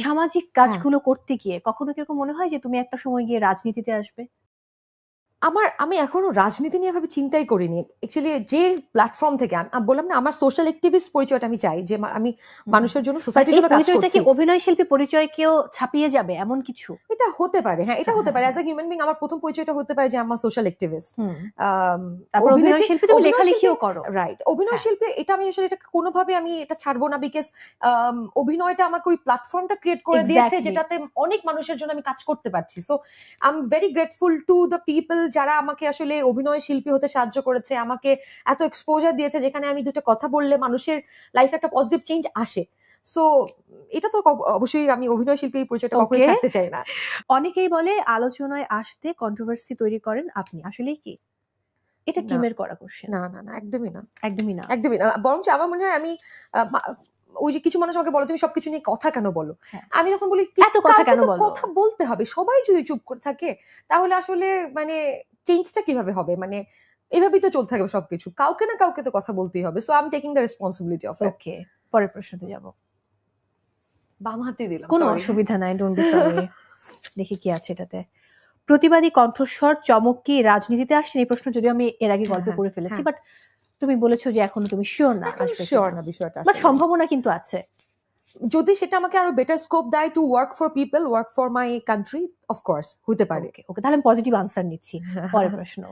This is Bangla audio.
সামাজিক কাজগুলো করতে গিয়ে কখনো কিরকম মনে হয় যে তুমি একটা সময় গিয়ে রাজনীতিতে আসবে? আমি এখনো রাজনীতি নিয়ে ভাবে চিন্তাই করিনি অ্যাকচুয়ালি। যে প্ল্যাটফর্ম থেকে আমি বললাম না, আমার সোশ্যাল অ্যাক্টিভিস্ট পরিচয়টা আমি চাই, যে আমি মানুষের জন্য, সোসাইটির জন্য কাজ পরিচয়টা কি করছি। অভিনয় শিল্পী পরিচয়কেও ছাপিয়ে যাবে এমন কিছু? এটা হতে পারে, হ্যাঁ, এটা হতে পারে। অ্যাজ এ হিউম্যান বিং আমার প্রথম পরিচয়টা হতে পারে যে আমার সোশ্যাল অ্যাক্টিভিস্ট। তারপর অভিনয় শিল্পী তুমি লেখালেখিও করো, রাইট। অভিনয় শিল্পী এটা আমি আসলে এটা কোনোভাবে আমি এটা ছাড়বো না, বিকজ অভিনয়টা আমাকে ওই প্ল্যাটফর্মটা ক্রিয়েট করে দিয়েছে যেটাতে অনেক মানুষের জন্য আমি কাজ করতে পারছি। So I am very grateful to the people যারা আমাকে আসলে অভিনয় শিল্পী হতে সাহায্য করেছে, আমাকে এত এক্সপোজার দিয়েছে যেখানে আমি দুটো কথা বললে মানুষের লাইফে একটা পজিটিভ চেঞ্জ আসে। সো এটা তো অবশ্যই আমি অভিনয় শিল্পী পরিচয়টা কখনোই ছাড়তে চাই না। অনেকেই বলে আলোচনায় আসতে কন্ট্রোভার্সি তৈরি করেন আপনি, আসলে কি এটা টিমের করা কোশ্চেন? না না না, একদমই না, একদমই না, একদমই না। বরঞ্চ আমার মনে হয় আমি ওই যে কিছু মানুষ আমাকে বলে তুমি সবকিছু নিয়ে কথা কেন বলো, আমি তখন বলি এত কথা কেন বলো? কথা বলতে হবে। সবাই যদি চুপ করে থাকে তাহলে আসলে মানে চেঞ্জটা কিভাবে হবে? মানে এভাবেই তো চলতে থাকবে সবকিছু, কাউকে না কাউকে তো কথা বলতেই হবে। So I am taking the responsibility of it. Okay, পরের প্রশ্নতে যাব। বাম হাতে দিলাম, কোনো অসুবিধা নাই, ডোন্ট বি সরি। দেখি কি আছে এটাতে। প্রতিবাদী কণ্ঠস্বর চমক কি রাজনীতিতে আসছেন? এই প্রশ্ন যদিও আমি এর আগে গল্প করে ফেলেছি, বাট তুমি বলেছো যে এখনো তুমি শিওর না আসবে, শিওর না বিষয়টা, বাট সম্ভাবনা কিন্তু আছে। যদি সেটা আমাকে আরো বেটার স্কোপ দেয় to work for people, work for my country, of course হতে পারে। ওকে, তাহলে আমি পজিটিভ আনসার নিচ্ছি। পরের প্রশ্ন।